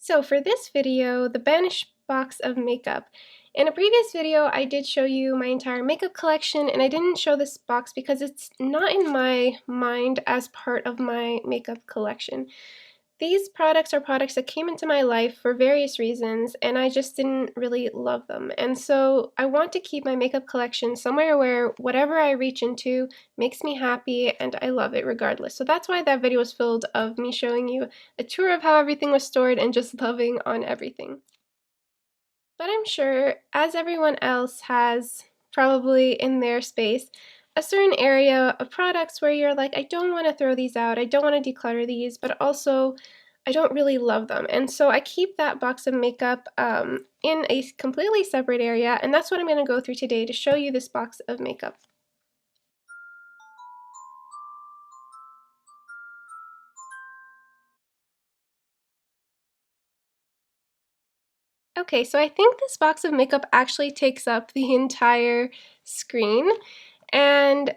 So for this video, the Banished box of makeup. In a previous video, I did show you my entire makeup collection, and I didn't show this box because it's not in my mind as part of my makeup collection. These products are products that came into my life for various reasons, and I just didn't really love them. And so I want to keep my makeup collection somewhere where whatever I reach into makes me happy and I love it regardless. So that's why that video was filled of me showing you a tour of how everything was stored and just loving on everything. But I'm sure, as everyone else has probably in their space, a certain area of products where you're like, I don't want to throw these out, I don't want to declutter these, but also I don't really love them. And so I keep that box of makeup in a completely separate area, and that's what I'm going to go through today to show you this box of makeup. Okay, so I think this box of makeup actually takes up the entire screen, and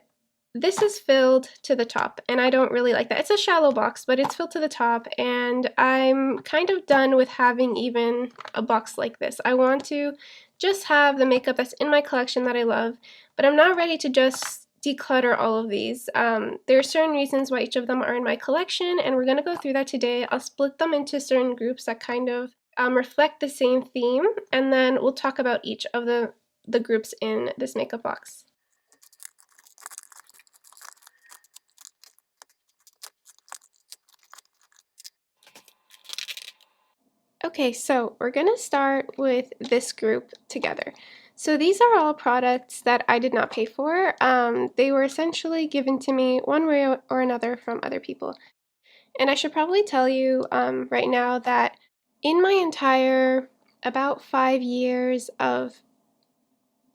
this is filled to the top, and I don't really like that. It's a shallow box, but it's filled to the top, and I'm kind of done with having even a box like this. I want to just have the makeup that's in my collection that I love, but I'm not ready to just declutter all of these. There are certain reasons why each of them are in my collection, and we're going to go through that today. I'll split them into certain groups that kind of reflect the same theme, and then we'll talk about each of the groups in this makeup box. Okay, so we're going to start with this group together. So these are all products that I did not pay for. They were essentially given to me one way or another from other people. And I should probably tell you right now that in my entire about 5 years of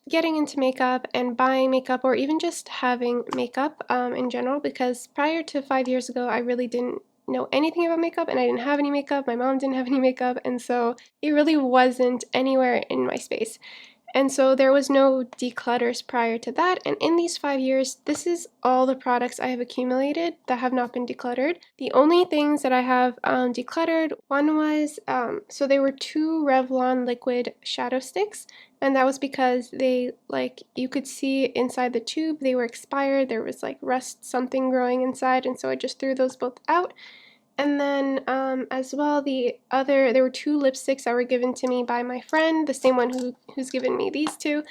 getting into makeup and buying makeup, or even just having makeup in general, because prior to 5 years ago I really didn't know anything about makeup, and I didn't have any makeup, my mom didn't have any makeup, and so it really wasn't anywhere in my space. And so there was no declutters prior to that, and in these 5 years, this is all the products I have accumulated that have not been decluttered. The only things that I have decluttered, one was, so they were 2 Revlon liquid shadow sticks, and that was because they, like, you could see inside the tube, they were expired, there was like rust something growing inside, and so I just threw those both out. And then as well, there were 2 lipsticks that were given to me by my friend, the same one who's given me these 2.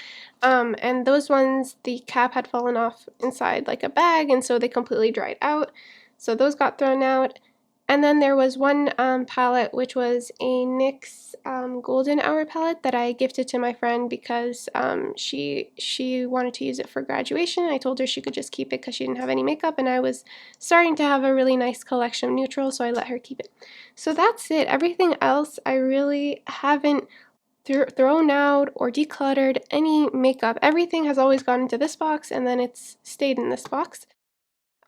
And those ones, the cap had fallen off inside like a bag, and so they completely dried out. So those got thrown out. And then there was one palette, which was a NYX Golden Hour palette that I gifted to my friend because she wanted to use it for graduation. I told her she could just keep it because she didn't have any makeup, and I was starting to have a really nice collection of neutrals, so I let her keep it. So that's it. Everything else I really haven't thrown out or decluttered any makeup. Everything has always gone into this box, and then it's stayed in this box.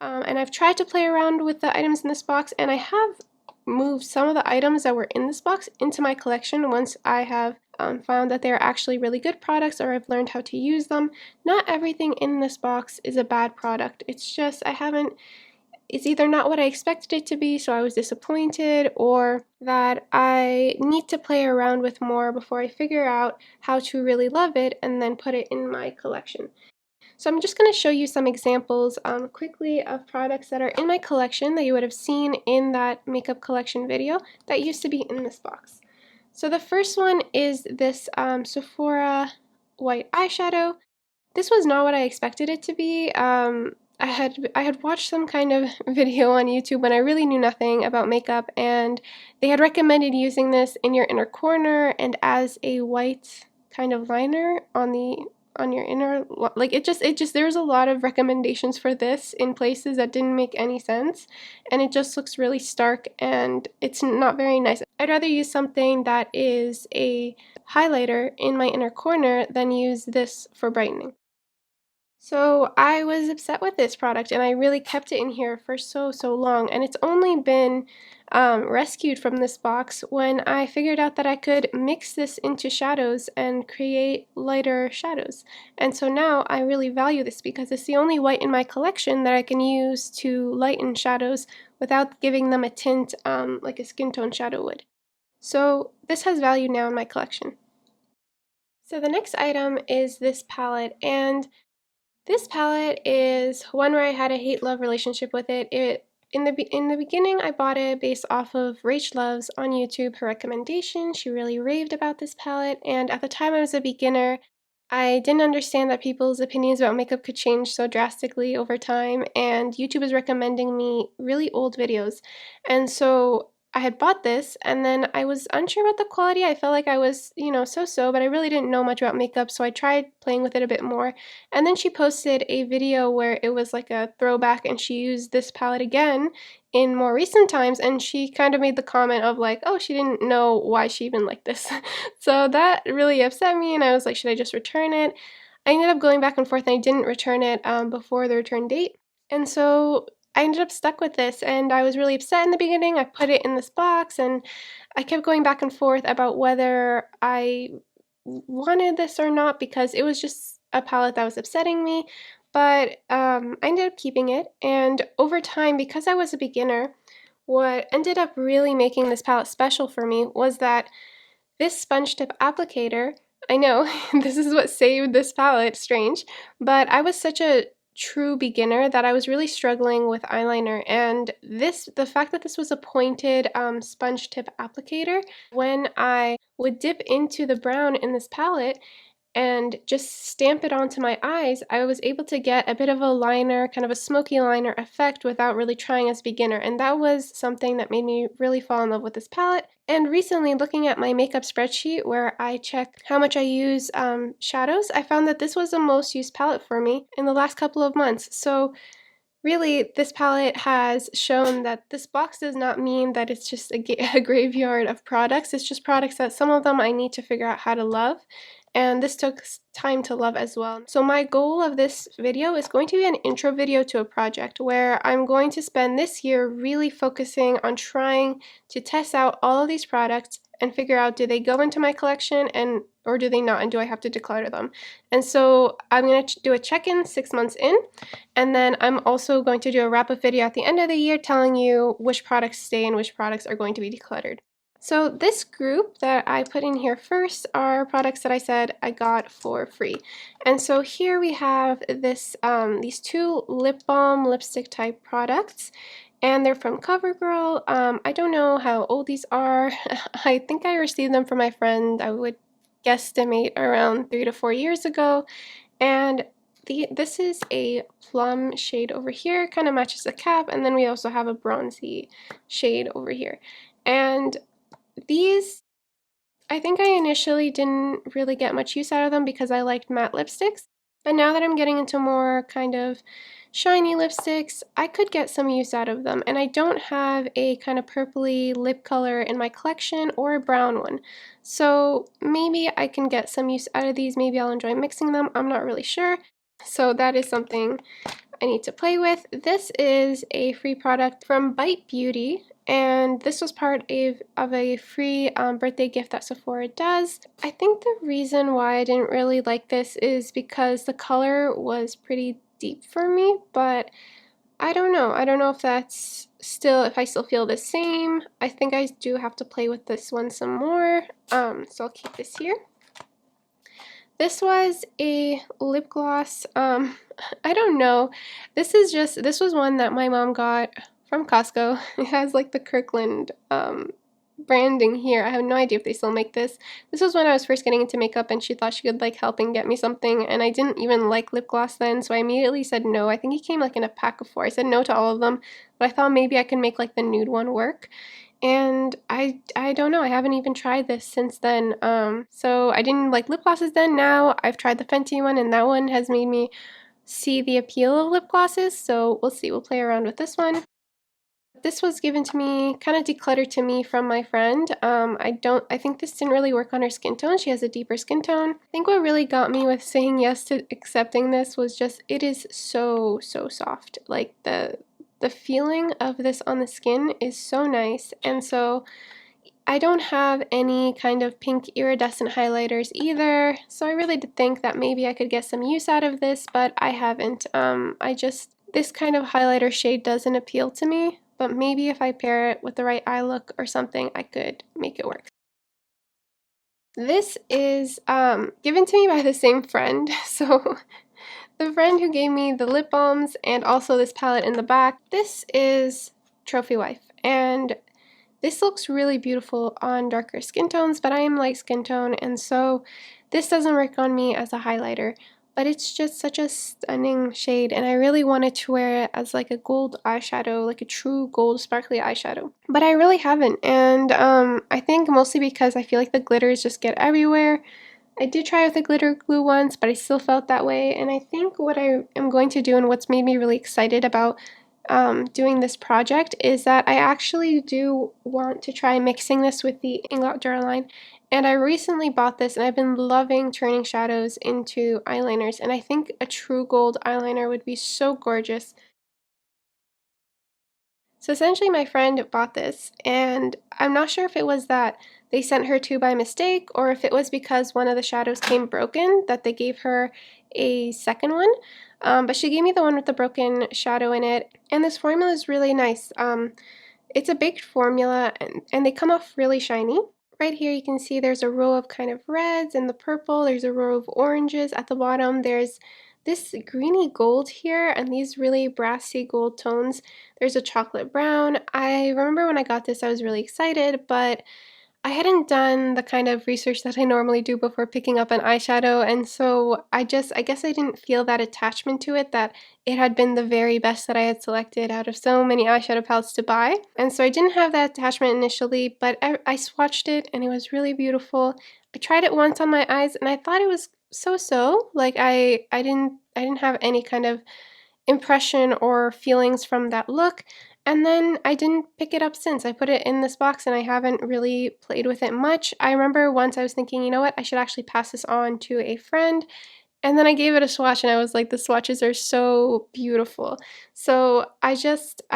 And I've tried to play around with the items in this box, and I have moved some of the items that were in this box into my collection once I have found that they're actually really good products, or I've learned how to use them. Not everything in this box is a bad product. It's just it's either not what I expected it to be, so I was disappointed, or that I need to play around with more before I figure out how to really love it and then put it in my collection. So I'm just going to show you some examples quickly of products that are in my collection that you would have seen in that makeup collection video that used to be in this box. So the first one is this Sephora white eyeshadow. This was not what I expected it to be. I had watched some kind of video on YouTube when I really knew nothing about makeup, and they had recommended using this in your inner corner and as a white kind of liner on your inner, like it just there's a lot of recommendations for this in places that didn't make any sense, and it just looks really stark and it's not very nice. I'd rather use something that is a highlighter in my inner corner than use this for brightening. So I was upset with this product, and I really kept it in here for so long, and it's only been rescued from this box when I figured out that I could mix this into shadows and create lighter shadows. And so now I really value this because it's the only white in my collection that I can use to lighten shadows without giving them a tint like a skin tone shadow would. So this has value now in my collection. So the next item is this palette, and this palette is one where I had a hate-love relationship with it. In the beginning, I bought it based off of Rach Loves on YouTube, her recommendation. She really raved about this palette, and at the time I was a beginner, I didn't understand that people's opinions about makeup could change so drastically over time, and YouTube was recommending me really old videos. And so I had bought this, and then I was unsure about the quality. I felt like I was, so-so, but I really didn't know much about makeup, so I tried playing with it a bit more. And then she posted a video where it was like a throwback, and she used this palette again in more recent times, and she kind of made the comment of like, oh, she didn't know why she even liked this. So that really upset me, and I was like, should I just return it? I ended up going back and forth, and I didn't return it before the return date. And so I ended up stuck with this, and I was really upset in the beginning. I put it in this box, and I kept going back and forth about whether I wanted this or not, because it was just a palette that was upsetting me. But I ended up keeping it, and over time, because I was a beginner, what ended up really making this palette special for me was that this sponge tip applicator, I know, this is what saved this palette, strange, but I was such a true beginner that I was really struggling with eyeliner, and the fact that this was a pointed sponge tip applicator, when I would dip into the brown in this palette and just stamp it onto my eyes, I was able to get a bit of a liner, kind of a smoky liner effect without really trying as a beginner, and that was something that made me really fall in love with this palette. And recently, looking at my makeup spreadsheet where I check how much I use shadows, I found that this was the most used palette for me in the last couple of months. So really, this palette has shown that this box does not mean that it's just a graveyard of products. It's just products that some of them I need to figure out how to love, and this took time to love as well. So my goal of this video is going to be an intro video to a project where I'm going to spend this year really focusing on trying to test out all of these products and figure out, do they go into my collection or do they not, and do I have to declutter them? And so I'm going to do a check-in 6 months in, and then I'm also going to do a wrap-up video at the end of the year telling you which products stay and which products are going to be decluttered. So this group that I put in here first are products that I said I got for free. And so here we have these two lip balm lipstick type products, and they're from CoverGirl. I don't know how old these are. I think I received them from my friend. I would guesstimate around 3 to 4 years ago. And this is a plum shade over here, kind of matches the cap, and then we also have a bronzy shade over here. And these, I think I initially didn't really get much use out of them because I liked matte lipsticks, but now that I'm getting into more kind of shiny lipsticks, I could get some use out of them, and I don't have a kind of purpley lip color in my collection or a brown one, so maybe I can get some use out of these. Maybe I'll enjoy mixing them, I'm not really sure. So that is something I need to play with. This is a free product from Bite Beauty, and this was part of a free birthday gift that Sephora does. I think the reason why I didn't really like this is because the color was pretty deep for me, but I don't know. I don't know if if I still feel the same. I think I do have to play with this one some more, so I'll keep this here. This was a lip gloss. I don't know. This was one that my mom got from Costco. It has like the Kirkland branding here. I have no idea if they still make this. This was when I was first getting into makeup, and she thought she could like help and get me something, and I didn't even like lip gloss then, so I immediately said no. I think it came like in a pack of 4. I said no to all of them, but I thought maybe I could make like the nude one work. And I don't know, I haven't even tried this since then. So I didn't like lip glosses then. Now I've tried the Fenty one, and that one has made me see the appeal of lip glosses, so we'll see. We'll play around with this one. This was given to me, kind of decluttered to me from my friend. I think this didn't really work on her skin tone. She has a deeper skin tone. I think what really got me with saying yes to accepting this was just, it is so soft. Like the feeling of this on the skin is so nice. And so I don't have any kind of pink iridescent highlighters either, so I really did think that maybe I could get some use out of this, but I haven't. This kind of highlighter shade doesn't appeal to me, but maybe if I pair it with the right eye look or something, I could make it work. This is given to me by the same friend, so the friend who gave me the lip balms and also this palette in the back. This is Trophy Wife, and this looks really beautiful on darker skin tones, but I am light skin tone, and so this doesn't work on me as a highlighter, but it's just such a stunning shade, and I really wanted to wear it as like a gold eyeshadow, like a true gold sparkly eyeshadow. But I really haven't, and I think mostly because I feel like the glitters just get everywhere. I did try with a glitter glue once, but I still felt that way, and I think what I am going to do and what's made me really excited about doing this project is that I actually do want to try mixing this with the DECLUTTER line. And I recently bought this, and I've been loving turning shadows into eyeliners, and I think a true gold eyeliner would be so gorgeous. So essentially my friend bought this, and I'm not sure if it was that they sent her two by mistake or if it was because one of the shadows came broken that they gave her a second one. But she gave me the one with the broken shadow in it, and this formula is really nice. It's a baked formula, and they come off really shiny. Right here you can see there's a row of kind of reds and the purple. There's a row of oranges at the bottom. There's this greeny gold here and these really brassy gold tones. There's a chocolate brown. I remember when I got this I was really excited, but I hadn't done the kind of research that I normally do before picking up an eyeshadow, and so I guess I didn't feel that attachment to it, that it had been the very best that I had selected out of so many eyeshadow palettes to buy. And so I didn't have that attachment initially, but I swatched it and it was really beautiful. I tried it once on my eyes and I thought it was so-so. Like I didn't have any kind of impression or feelings from that look. And then I didn't pick it up since. I put it in this box and I haven't really played with it much. I remember once I was thinking, you know what, I should actually pass this on to a friend. And then I gave it a swatch and I was like, the swatches are so beautiful. So I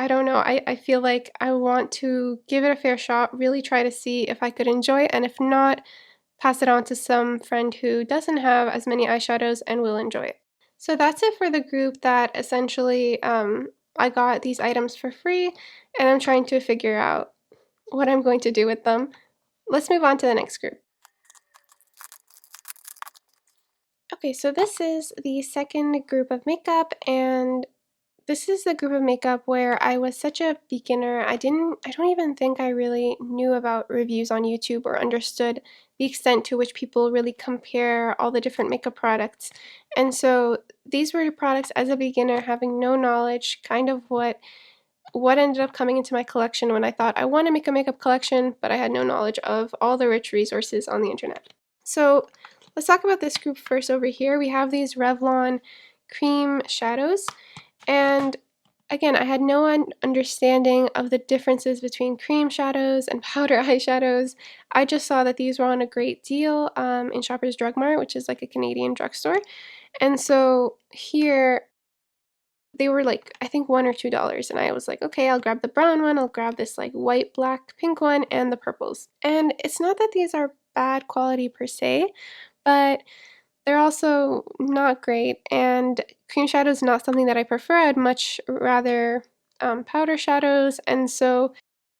don't know. I feel like I want to give it a fair shot, really try to see if I could enjoy it. And if not, pass it on to some friend who doesn't have as many eyeshadows and will enjoy it. So that's it for the group that essentially I got these items for free and I'm trying to figure out what I'm going to do with them. Let's move on to the next group. Okay, so this is the second group of makeup, and this is the group of makeup where I was such a beginner. I don't even think I really knew about reviews on YouTube or understood the extent to which people really compare all the different makeup products. And so these were products as a beginner, having no knowledge, kind of what ended up coming into my collection when I thought I want to make a makeup collection, but I had no knowledge of all the rich resources on the internet. So let's talk about this group first. Over here we have these Revlon cream shadows, and again, I had no understanding of the differences between cream shadows and powder eyeshadows. I just saw that these were on a great deal in Shoppers Drug Mart, which is like a Canadian drugstore. And so here they were like, I think $1 or $2. And I was like, okay, I'll grab the brown one, I'll grab this like white, black, pink one, and the purples. And it's not that these are bad quality per se, but they're also not great, and cream shadow is not something that I prefer. I'd much rather powder shadows, and so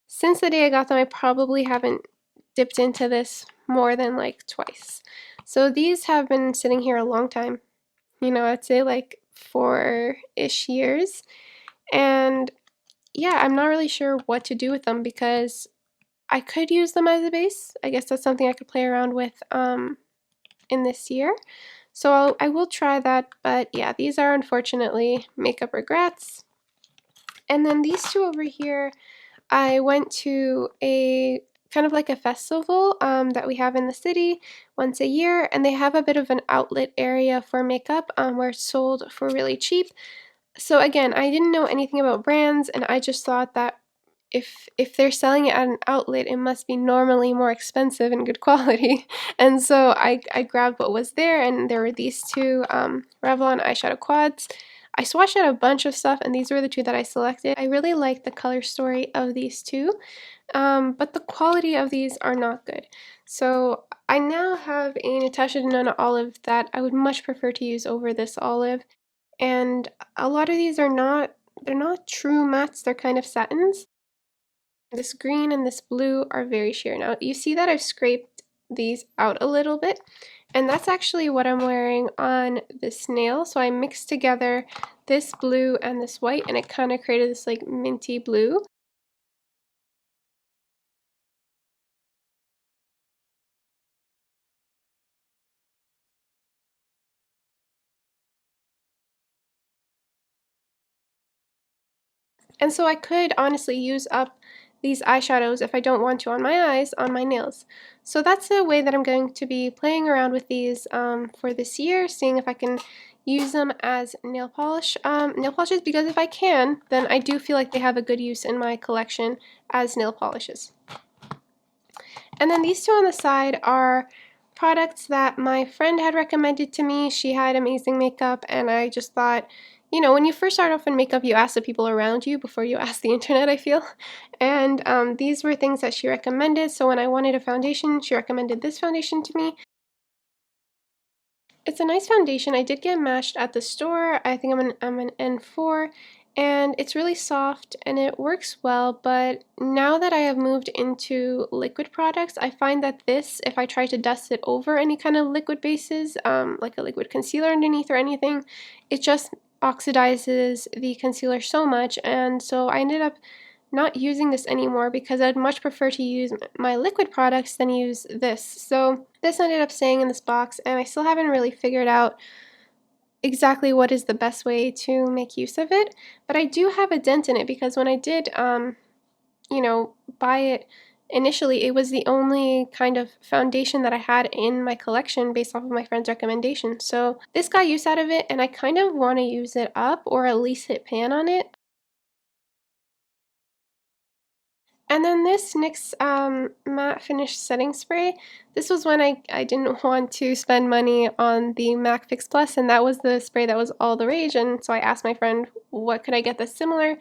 since the day I got them, I probably haven't dipped into this more than like twice. So these have been sitting here a long time, I'd say like 4-ish years, and yeah, I'm not really sure what to do with them because I could use them as a base. I guess that's something I could play around with in this year. So I will try that, but yeah, these are unfortunately makeup regrets. And then these two over here, I went to a kind of like a festival that we have in the city once a year, and they have a bit of an outlet area for makeup where it's sold for really cheap. So again, I didn't know anything about brands, and I just thought that if they're selling it at an outlet, it must be normally more expensive and good quality. And so I grabbed what was there, and there were these two Revlon eyeshadow quads. I swatched out a bunch of stuff, and these were the two that I selected. I really like the color story of these two, but the quality of these are not good. So I now have a Natasha Denona olive that I would much prefer to use over this olive. And a lot of these they're not true mattes, they're kind of satins. This green and this blue are very sheer. Now, you see that I've scraped these out a little bit. And that's actually what I'm wearing on this nail. So I mixed together this blue and this white, and it kind of created this like minty blue. And so I could honestly use up these eyeshadows if I don't want to on my eyes on my nails. So that's the way that I'm going to be playing around with these for this year, seeing if I can use them as nail polishes, because if I can, then I do feel like they have a good use in my collection as nail polishes. And then these two on the side are products that my friend had recommended to me. She had amazing makeup, and I just thought, you know, when you first start off in makeup, you ask the people around you before you ask the internet, I feel. And these were things that she recommended. So when I wanted a foundation, she recommended this foundation to me. It's a nice foundation. I did get matched at the store. I think I'm an N4, and it's really soft and it works well, but now that I have moved into liquid products, I find that this, if I try to dust it over any kind of liquid bases, like a liquid concealer underneath or anything, it just oxidizes the concealer so much, and so I ended up not using this anymore because I'd much prefer to use my liquid products than use this. So this ended up staying in this box, and I still haven't really figured out exactly what is the best way to make use of it. But I do have a dent in it because when I did, you know, buy it initially, it was the only kind of foundation that I had in my collection based off of my friend's recommendation. So this got use out of it, and I kind of want to use it up or at least hit pan on it. And then this NYX matte finish setting spray, this was when I didn't want to spend money on the MAC Fix Plus, and that was the spray that was all the rage, and so I asked my friend, what could I get that's similar?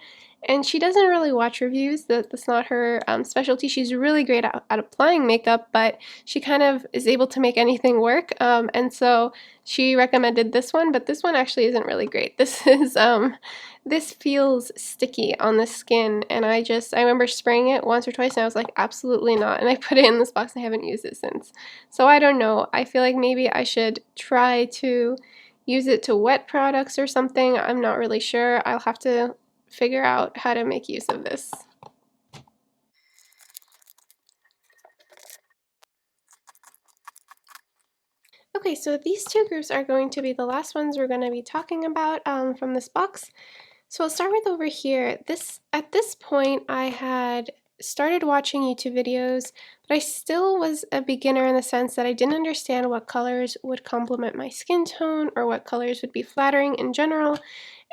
And she doesn't really watch reviews, that's not her specialty. She's really great at applying makeup, but she kind of is able to make anything work, and so she recommended this one, but this one actually isn't really great. This feels sticky on the skin, and I remember spraying it once or twice, and I was like, absolutely not, and I put it in this box and I haven't used it since. So I don't know, I feel like maybe I should try to use it to wet products or something. I'm not really sure. I'll have to figure out how to make use of this. Okay, so these two groups are going to be the last ones we're going to be talking about from this box. So I'll start with over here. At this point, I had started watching YouTube videos, but I still was a beginner in the sense that I didn't understand what colors would complement my skin tone or what colors would be flattering in general.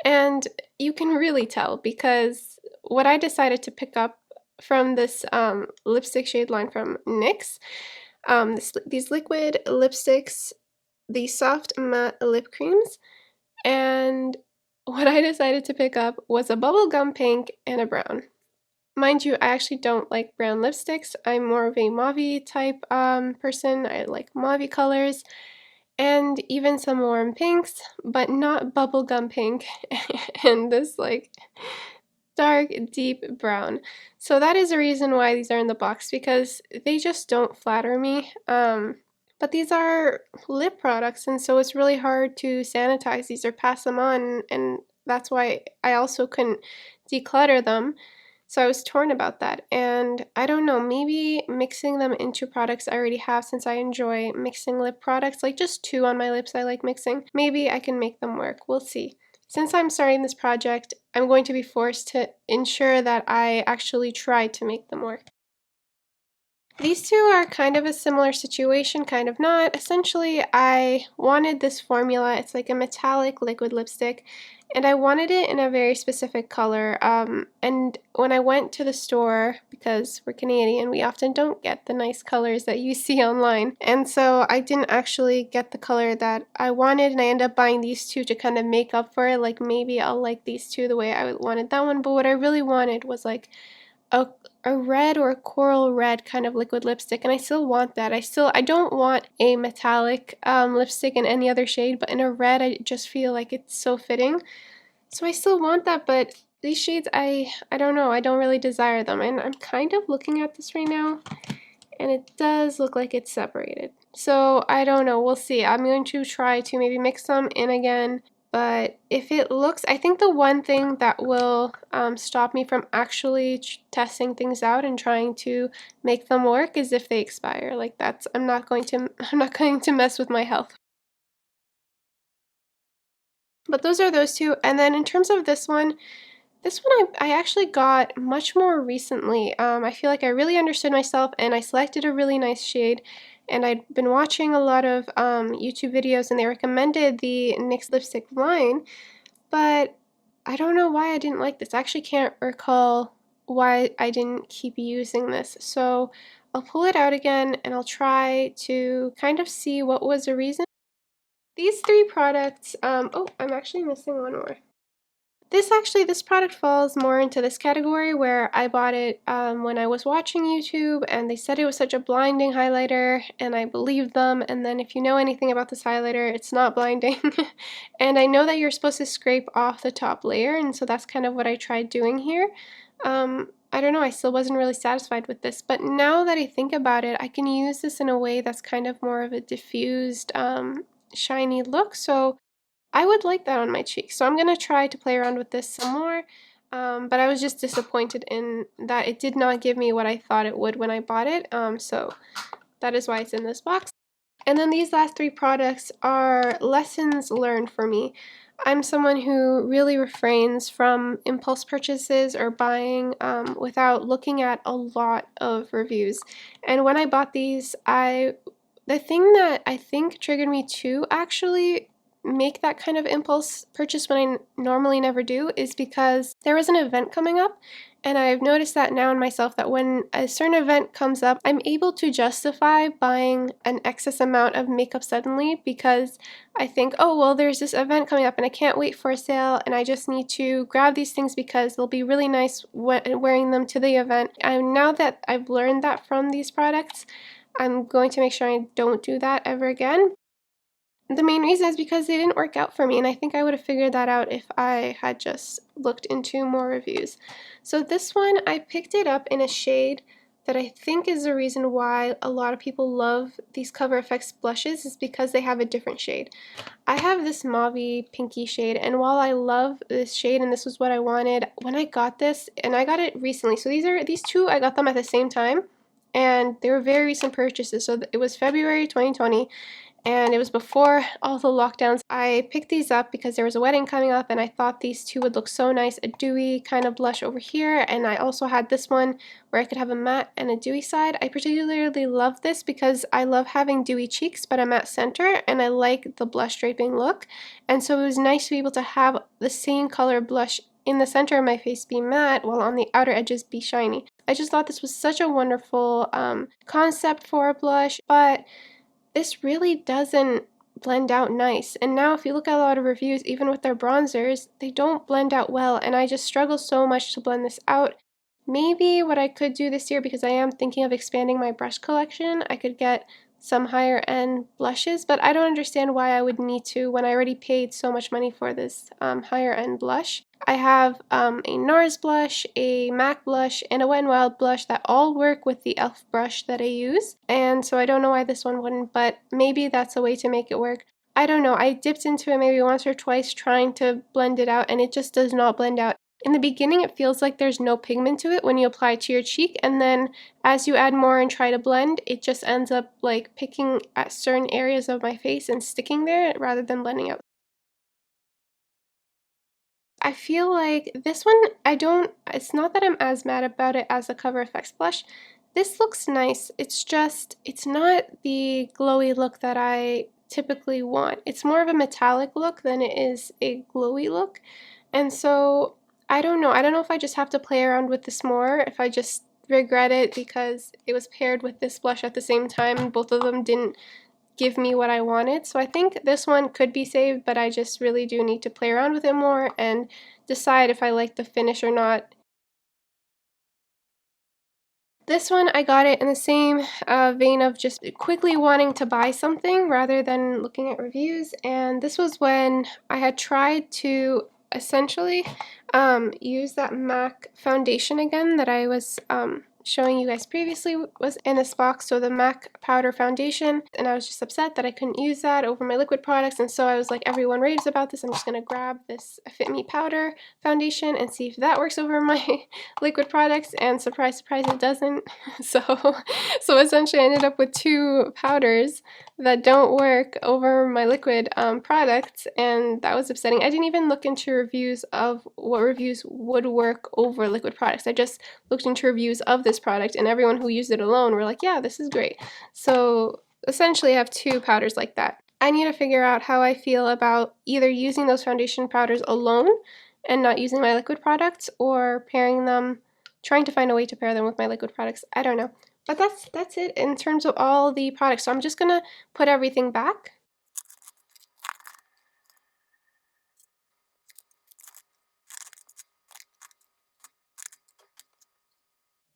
And you can really tell because what I decided to pick up from this lipstick shade line from NYX, these liquid lipsticks, these soft matte lip creams, and what I decided to pick up was a bubblegum pink and a brown. Mind you, I actually don't like brown lipsticks. I'm more of a mauve type person. I like mauve colors and even some warm pinks, but not bubblegum pink and this like dark, deep brown. So that is the reason why these are in the box, because they just don't flatter me. But these are lip products, and so it's really hard to sanitize these or pass them on, and that's why I also couldn't declutter them. So I was torn about that, and I don't know, maybe mixing them into products I already have, since I enjoy mixing lip products, like just two on my lips I like mixing, maybe I can make them work. We'll see. Since I'm starting this project, I'm going to be forced to ensure that I actually try to make them work. These two are kind of a similar situation, kind of not. Essentially, I wanted this formula. It's like a metallic liquid lipstick, and I wanted it in a very specific color. And when I went to the store, because we're Canadian, we often don't get the nice colors that you see online. And so I didn't actually get the color that I wanted, and I ended up buying these two to kind of make up for it. Like, maybe I'll like these two the way I wanted that one, but what I really wanted was like a red or a coral red kind of liquid lipstick, and I still want that. I don't want a metallic lipstick in any other shade, but in a red I just feel like it's so fitting. So I still want that, but these shades, I don't know, I don't really desire them. And I'm kind of looking at this right now, and it does look like it's separated. So I don't know, we'll see. I'm going to try to maybe mix them in again, but if it looks, I think the one thing that will stop me from actually testing things out and trying to make them work is if they expire. Like that's, I'm not going to mess with my health. But those are those two. And then in terms of this one I actually got much more recently. I feel like I really understood myself and I selected a really nice shade. And I'd been watching a lot of YouTube videos and they recommended the NYX lipstick line, but I don't know why I didn't like this. I actually can't recall why I didn't keep using this. So I'll pull it out again and I'll try to kind of see what was the reason. These three products, oh, I'm actually missing one more. This product falls more into this category where I bought it when I was watching YouTube and they said it was such a blinding highlighter and I believed them, and then if you know anything about this highlighter, it's not blinding. And I know that you're supposed to scrape off the top layer, and so that's kind of what I tried doing here. I don't know, I still wasn't really satisfied with this, but now that I think about it, I can use this in a way that's kind of more of a diffused, shiny look, so I would like that on my cheeks. So I'm going to try to play around with this some more, but I was just disappointed in that it did not give me what I thought it would when I bought it, so that is why it's in this box. And then these last three products are lessons learned for me. I'm someone who really refrains from impulse purchases or buying without looking at a lot of reviews. And when I bought these, the thing that I think triggered me to actually make that kind of impulse purchase when I normally never do is because there was an event coming up, and I've noticed that now in myself that when a certain event comes up, I'm able to justify buying an excess amount of makeup suddenly because I think, oh, well, there's this event coming up and I can't wait for a sale and I just need to grab these things because they'll be really nice wearing them to the event. And now that I've learned that from these products, I'm going to make sure I don't do that ever again. The main reason is because they didn't work out for me, and I think I would have figured that out if I had just looked into more reviews. So this one, I picked it up in a shade that I think is the reason why a lot of people love these Cover FX blushes, is because they have a different shade. I have this mauvey pinky shade, and while I love this shade and this was what I wanted, when I got this, and I got it recently, so these two, I got them at the same time, and they were very recent purchases. So it was February 2020, and it was before all the lockdowns. I picked these up because there was a wedding coming up and I thought these two would look so nice, a dewy kind of blush over here, and I also had this one where I could have a matte and a dewy side. I particularly love this because I love having dewy cheeks but a matte center, and I like the blush draping look, and so it was nice to be able to have the same color blush in the center of my face be matte while on the outer edges be shiny. I just thought this was such a wonderful concept for a blush, but this really doesn't blend out nice. And now if you look at a lot of reviews, even with their bronzers, they don't blend out well, and I just struggle so much to blend this out. Maybe what I could do this year, because I am thinking of expanding my brush collection, I could get some higher end blushes, but I don't understand why I would need to when I already paid so much money for this higher end blush. I have a NARS blush, a MAC blush, and a Wet n Wild blush that all work with the e.l.f. brush that I use, and so I don't know why this one wouldn't, but maybe that's a way to make it work. I don't know, I dipped into it maybe once or twice trying to blend it out, and it just does not blend out. In the beginning, it feels like there's no pigment to it when you apply it to your cheek, and then as you add more and try to blend, it just ends up like picking at certain areas of my face and sticking there rather than blending out. I feel like this one, it's not that I'm as mad about it as the Cover FX blush. This looks nice, it's just, it's not the glowy look that I typically want. It's more of a metallic look than it is a glowy look, and so I don't know if I just have to play around with this more, if I just regret it because it was paired with this blush at the same time and both of them didn't give me what I wanted. So I think this one could be saved, but I just really do need to play around with it more and decide if I like the finish or not. This one, I got it in the same vein of just quickly wanting to buy something rather than looking at reviews, and this was when I had tried to essentially use that MAC foundation again that I was showing you guys previously was in this box, so the MAC powder foundation, and I was just upset that I couldn't use that over my liquid products, and so I was like, everyone raves about this, I'm just going to grab this Fit Me powder foundation and see if that works over my liquid products, and surprise, surprise, it doesn't. So essentially I ended up with two powders that don't work over my liquid products, and that was upsetting. I didn't even look into reviews of what reviews would work over liquid products. I just looked into reviews of this product, and everyone who used it alone were like, yeah, this is great. So essentially I have two powders like that. I need to figure out how I feel about either using those foundation powders alone and not using my liquid products, or pairing them, trying to find a way to pair them with my liquid products. I don't know. But that's it in terms of all the products. So I'm just gonna put everything back.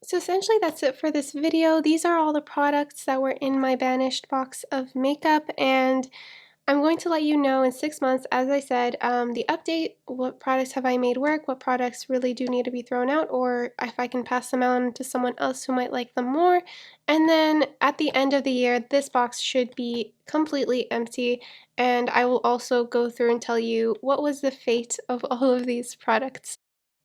So essentially that's it for this video. These are all the products that were in my Banished box of makeup, and I'm going to let you know in 6 months, as I said, the update, what products have I made work, what products really do need to be thrown out, or if I can pass them on to someone else who might like them more. And then at the end of the year, this box should be completely empty, and I will also go through and tell you what was the fate of all of these products.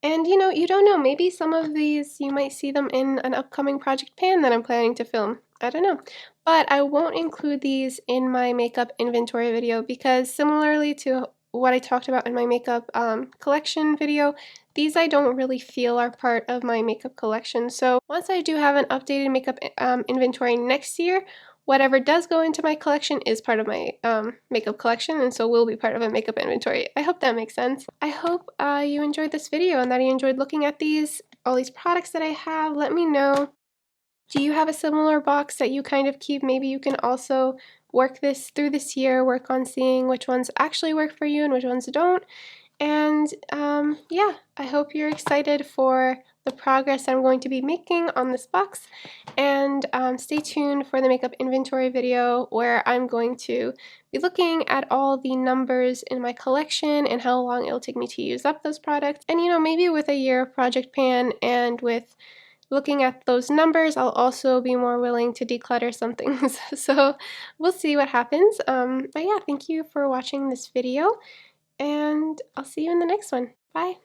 And you know, you don't know, maybe some of these you might see them in an upcoming project pan that I'm planning to film. I don't know. But I won't include these in my makeup inventory video because, similarly to what I talked about in my makeup collection video, these I don't really feel are part of my makeup collection. So once I do have an updated makeup inventory next year, whatever does go into my collection is part of my makeup collection, and so will be part of a makeup inventory. I hope that makes sense. I hope you enjoyed this video and that you enjoyed looking at all these products that I have. Let me know. Do you have a similar box that you kind of keep? Maybe you can also work this through this year, work on seeing which ones actually work for you and which ones don't. And yeah, I hope you're excited for the progress I'm going to be making on this box. And stay tuned for the makeup inventory video, where I'm going to be looking at all the numbers in my collection and how long it'll take me to use up those products. And you know, maybe with a year of Project Pan and with looking at those numbers, I'll also be more willing to declutter some things. So we'll see what happens. But yeah, thank you for watching this video, and I'll see you in the next one. Bye!